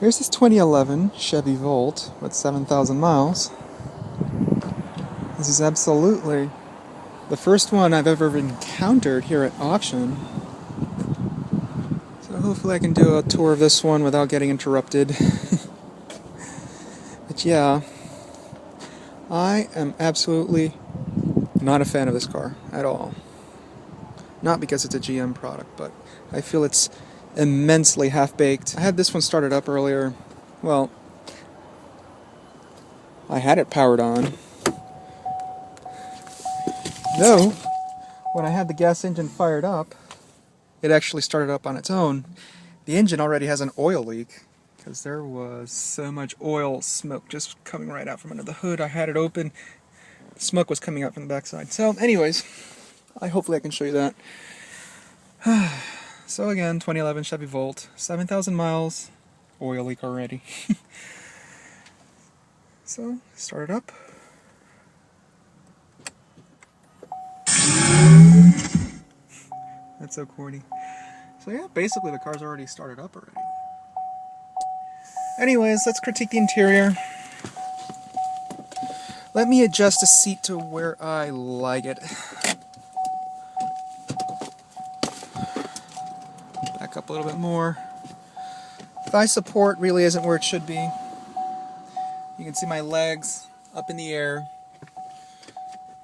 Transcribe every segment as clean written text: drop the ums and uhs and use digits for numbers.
Here's this 2011 Chevy Volt with 7,000 miles. This is absolutely the first one I've ever encountered here at auction. So hopefully I can do a tour of this one without getting interrupted. But yeah, I am absolutely not a fan of this car at all. Not because it's a GM product, but I feel it's immensely half-baked. I had this one started up earlier. Well, I had it powered on. Though, when I had the gas engine fired up, it actually started up on its own. The engine already has an oil leak, because there was so much oil smoke just coming right out from under the hood. I had it open. The smoke was coming out from the backside. So, anyways, hopefully I can show you that. So again, 2011 Chevy Volt, 7,000 miles, oil leak already. So, start it up. That's so corny. So yeah, basically the car's already started up already. Anyways, let's critique the interior. Let me adjust the seat to where I like it. Back up a little bit more. Thigh support really isn't where it should be. You can see my legs up in the air.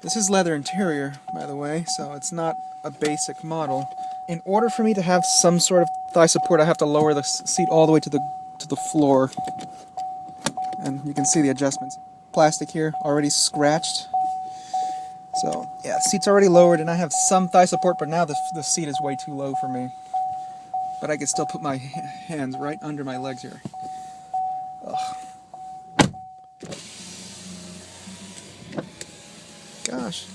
This is leather interior, by the way, so it's not a basic model. In order for me to have some sort of thigh support, I have to lower the seat all the way to the floor. And you can see the adjustments. Plastic here, already scratched. So, yeah, the seat's already lowered, and I have some thigh support, but now the seat is way too low for me. But I can still put my hands right under my legs here. Ugh. Gosh.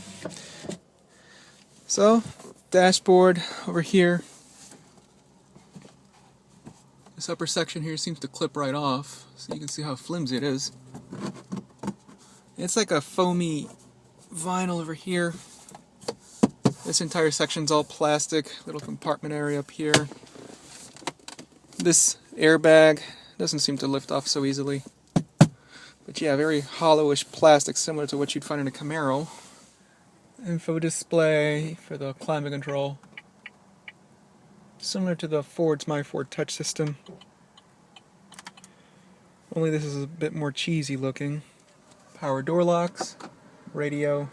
So, dashboard over here. This upper section here seems to clip right off, so you can see how flimsy it is. It's like a foamy vinyl over here. This entire section's all plastic, little compartment area up here. This airbag doesn't seem to lift off so easily. But yeah, very hollowish plastic, similar to what you'd find in a Camaro. Info display for the climate control. Similar to the Ford's My Ford Touch system. Only this is a bit more cheesy looking. Power door locks, radio,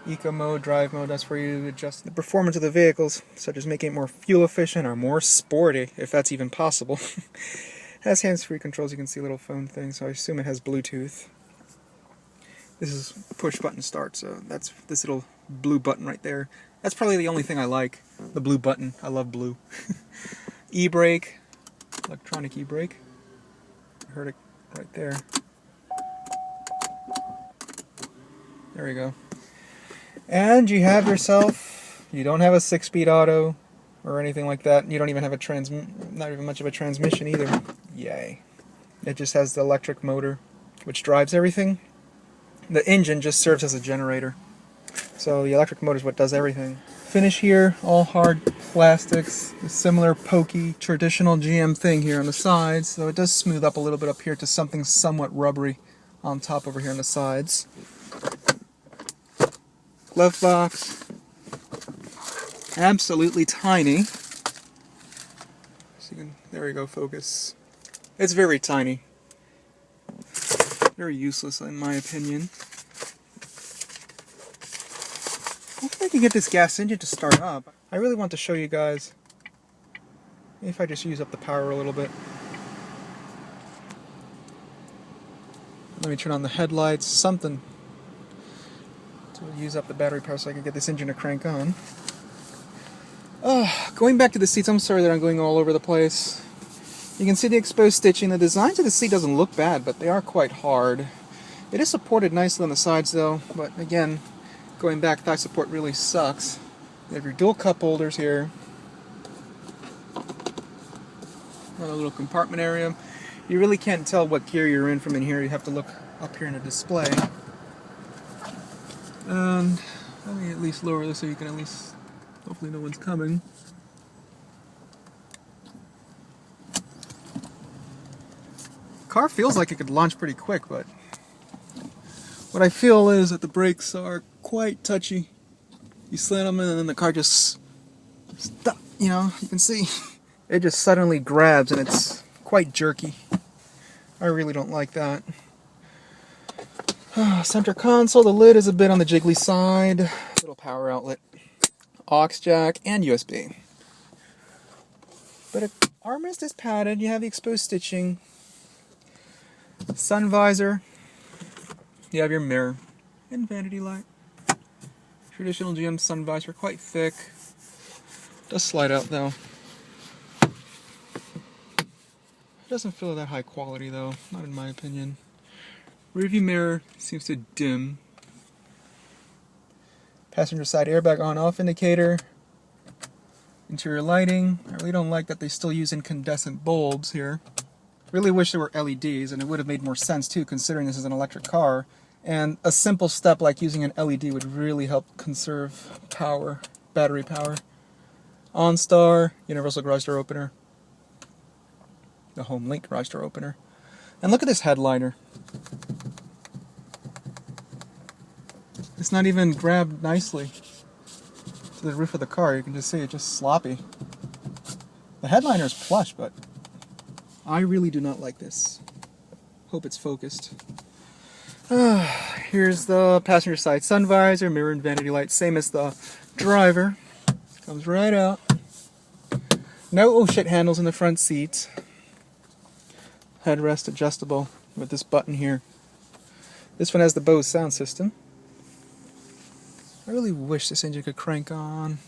eco mode, drive mode, that's where you adjust the performance of the vehicles, such as making it more fuel efficient or more sporty, if that's even possible. Has hands-free controls, you can see a little phone thing, so I assume it has Bluetooth. This is push button start, so that's this little blue button right there. That's probably the only thing I like, the blue button. I love blue. E-brake, electronic e-brake. I heard it right there. There we go. And you have yourself, you don't have a 6-speed auto or anything like that. You don't even have not even much of a transmission either. Yay. It just has the electric motor, which drives everything. The engine just serves as a generator. So the electric motor is what does everything. Finish here, all hard plastics, a similar pokey, traditional GM thing here on the sides. So it does smooth up a little bit up here to something somewhat rubbery on top over here on the sides. Glove box. Absolutely tiny. So there we go, focus. It's very tiny. Very useless in my opinion. Hopefully I can get this gas engine to start up. I really want to show you guys if I just use up the power a little bit. Let me turn on the headlights, something to use up the battery power so I can get this engine to crank on. Going back to the seats, I'm sorry that I'm going all over the place. You can see the exposed stitching. The design to the seat doesn't look bad, but they are quite hard. It is supported nicely on the sides though, but again, going back, thigh support really sucks. You have your dual cup holders here. Another little compartment area. You really can't tell what gear you're in from in here. You have to look up here in the display. And let me at least lower this so you can at least, hopefully no one's coming. Car feels like it could launch pretty quick, but what I feel is that the brakes are quite touchy. You slam them in and then the car just stop, you know, you can see. It just suddenly grabs and it's quite jerky. I really don't like that. Center console, the lid is a bit on the jiggly side. Little power outlet. Aux jack and USB. But armrest is padded, you have the exposed stitching. Sun visor. You have your mirror and vanity light. Traditional GM sun visor, quite thick. Does slide out though. It doesn't feel that high quality though, not in my opinion. Rearview mirror seems to dim. Passenger side airbag on-off indicator. Interior lighting. I really don't like that they still use incandescent bulbs here. Really wish there were LEDs, and it would have made more sense too, considering this is an electric car. And a simple step like using an LED would really help conserve power, battery power. OnStar, universal garage door opener. The Home Link garage door opener. And look at this headliner. It's not even grabbed nicely to the roof of the car. You can just see it's just sloppy. The headliner is plush, but I really do not like this. Hope it's focused. Here's the passenger side sun visor, mirror and vanity light, same as the driver. Comes right out. No oh shit handles in the front seats. Headrest adjustable with this button here. This one has the Bose sound system. I really wish this engine could crank on.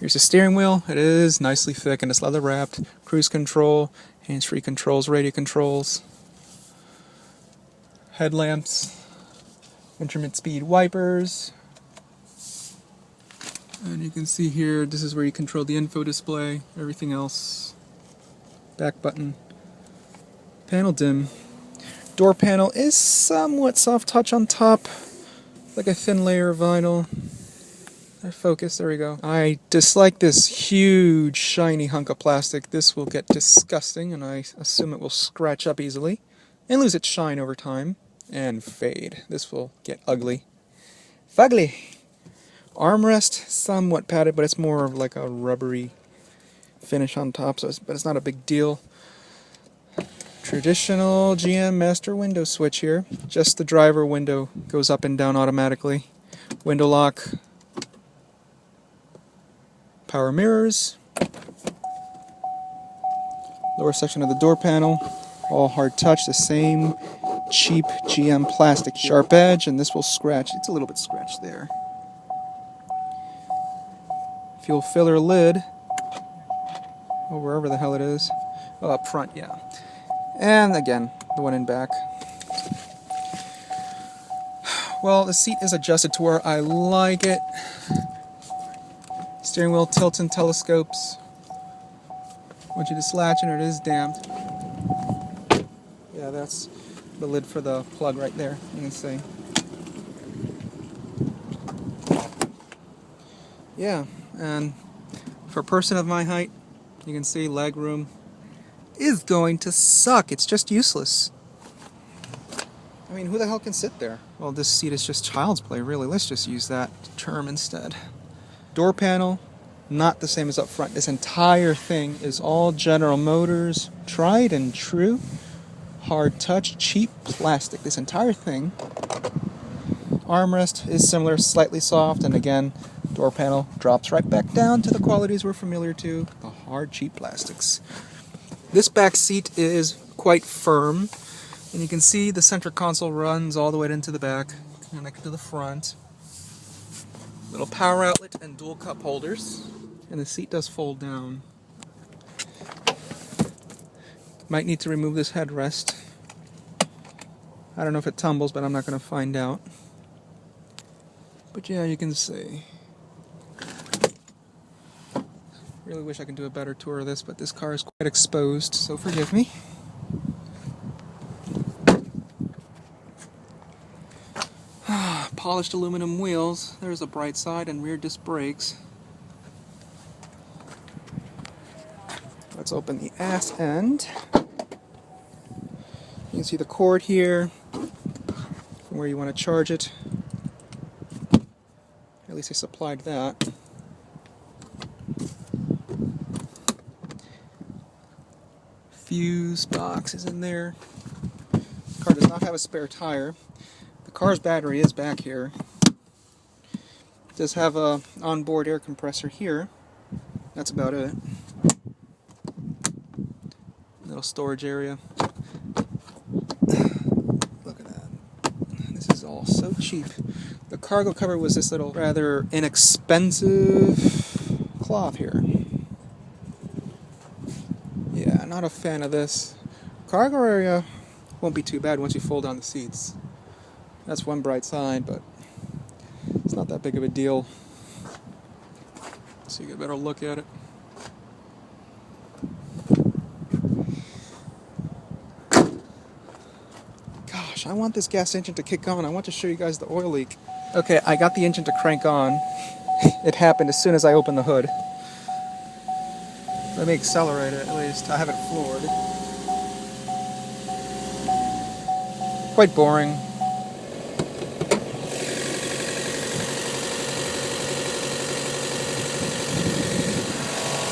Here's the steering wheel. It is nicely thick and it's leather wrapped. Cruise control, hands-free controls, radio controls. Headlamps. Intermittent speed wipers. And you can see here, this is where you control the info display. Everything else. Back button. Panel dim. Door panel is somewhat soft touch on top. Like a thin layer of vinyl. Focus, there we go. I dislike this huge shiny hunk of plastic. This will get disgusting and I assume it will scratch up easily and lose its shine over time and fade. This will get ugly. Fugly. Armrest, somewhat padded, but it's more of like a rubbery finish on top, but it's not a big deal. Traditional GM master window switch here. Just the driver window goes up and down automatically. Window lock. Power mirrors. Lower section of the door panel. All hard touch, the same cheap GM plastic. Sharp edge, and this will scratch. It's a little bit scratched there. Fuel filler lid. Oh, wherever the hell it is. Oh, up front, yeah. And again, the one in back. Well, the seat is adjusted to where I like it. Steering wheel tilts and telescopes. Once you just latch it, it is damped. Yeah, that's the lid for the plug right there, you can see. Yeah, and for a person of my height, you can see legroom is going to suck. It's just useless. I mean, who the hell can sit there? Well, this seat is just child's play, really. Let's just use that term instead. Door panel, not the same as up front. This entire thing is all General Motors, tried and true, hard touch, cheap plastic. This entire thing. Armrest is similar, slightly soft, and again, door panel drops right back down to the qualities we're familiar to, the hard, cheap plastics. This back seat is quite firm, and you can see the center console runs all the way into the back, connected to the front. Little power outlet and dual cup holders, and the seat does fold down. Might need to remove this headrest. I don't know if it tumbles, but I'm not going to find out. But yeah, you can see. Really wish I could do a better tour of this, but this car is quite exposed, so forgive me. Polished aluminum wheels. There's a bright side and rear disc brakes. Let's open the ass end. can see the cord here, from where you want to charge it. At least I supplied that. Fuse box is in there. The car does not have a spare tire. The car's battery is back here. It does have a onboard air compressor here. That's about it. Little storage area. Look at that. This is all so cheap. The cargo cover was this little rather inexpensive cloth here. Yeah, not a fan of this. Cargo area won't be too bad once you fold down the seats. That's one bright side, but it's not that big of a deal. So you get a better look at it. Gosh, I want this gas engine to kick on. I want to show you guys the oil leak. Okay, I got the engine to crank on. It happened as soon as I opened the hood. Let me accelerate it at least. I have it floored. Quite boring.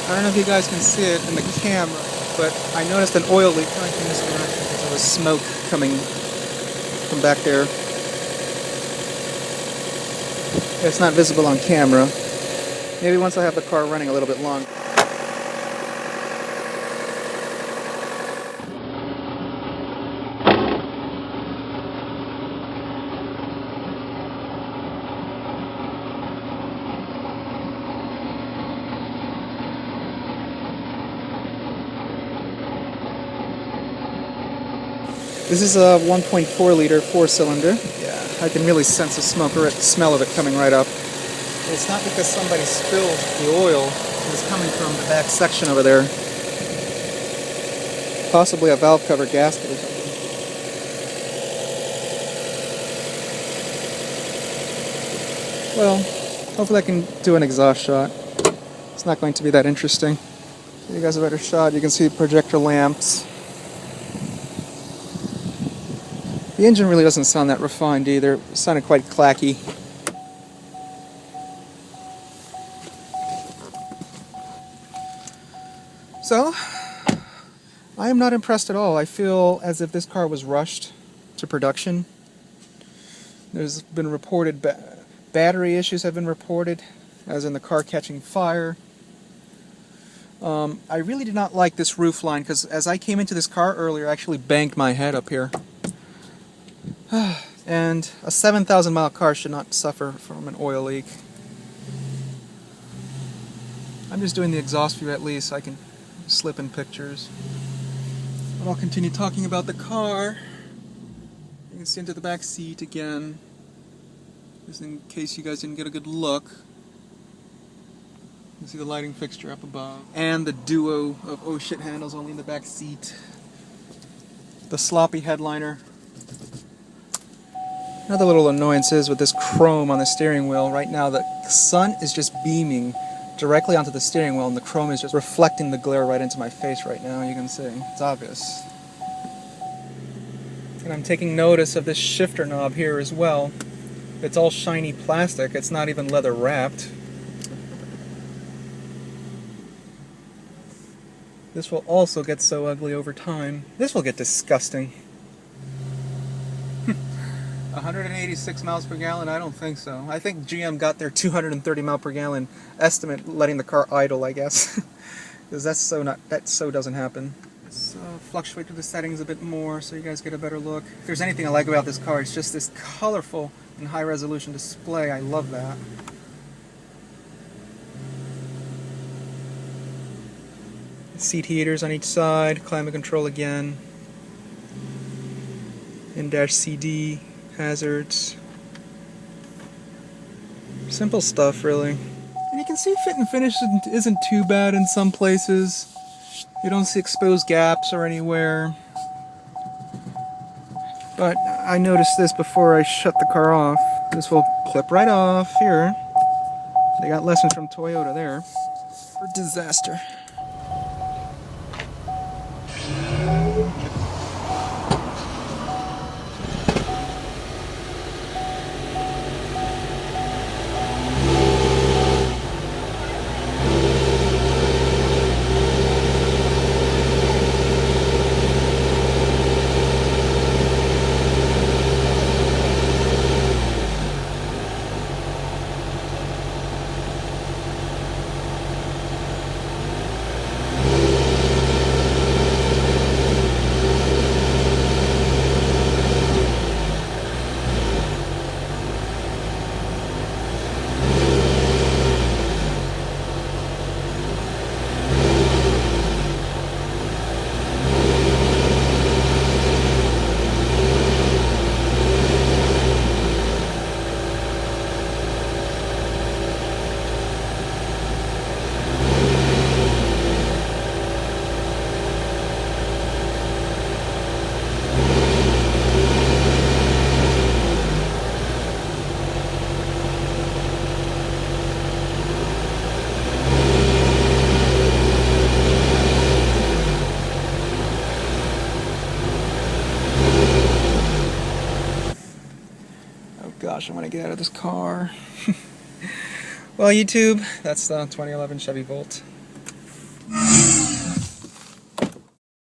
I don't know if you guys can see it in the camera, but I noticed an oil leak coming from this direction because there was smoke coming from back there. It's not visible on camera. Maybe once I have the car running a little bit longer. This is a 1.4 liter 4-cylinder. Yeah, I can really sense the smoke or smell of it coming right up. It's not because somebody spilled the oil. It's coming from the back section over there. Possibly a valve cover gasket or something. Well, hopefully I can do an exhaust shot. It's not going to be that interesting. Give you guys a better shot. You can see projector lamps. The engine really doesn't sound that refined either. It sounded quite clacky. So, I am not impressed at all. I feel as if this car was rushed to production. There's been reported battery issues have been reported, as in the car catching fire. I really did not like this roof line because as I came into this car earlier, I actually banged my head up here. And a 7,000 mile car should not suffer from an oil leak. I'm just doing the exhaust view at least so I can slip in pictures. But I'll continue talking about the car. You can see into the back seat again, just in case you guys didn't get a good look. You can see the lighting fixture up above. And the duo of oh shit handles only in the back seat. The sloppy headliner. Another little annoyance is with this chrome on the steering wheel. Right now the sun is just beaming directly onto the steering wheel and the chrome is just reflecting the glare right into my face right now. You can see. It's obvious. And I'm taking notice of this shifter knob here as well. It's all shiny plastic. It's not even leather wrapped. This will also get so ugly over time. This will get disgusting. 186 miles per gallon? I don't think so. I think GM got their 230 mile per gallon estimate letting the car idle, I guess. Because that so doesn't happen. Let's fluctuate through the settings a bit more so you guys get a better look. If there's anything I like about this car, it's just this colorful and high resolution display. I love that. Seat heaters on each side, climate control again. In-dash CD. Hazards. Simple stuff, really. And you can see fit and finish isn't too bad in some places. You don't see exposed gaps or anywhere. But I noticed this before I shut the car off. This will clip right off here. They got lessons from Toyota there. For disaster. gosh, I want to get out of this car. Well, YouTube, that's the 2011 Chevy Volt.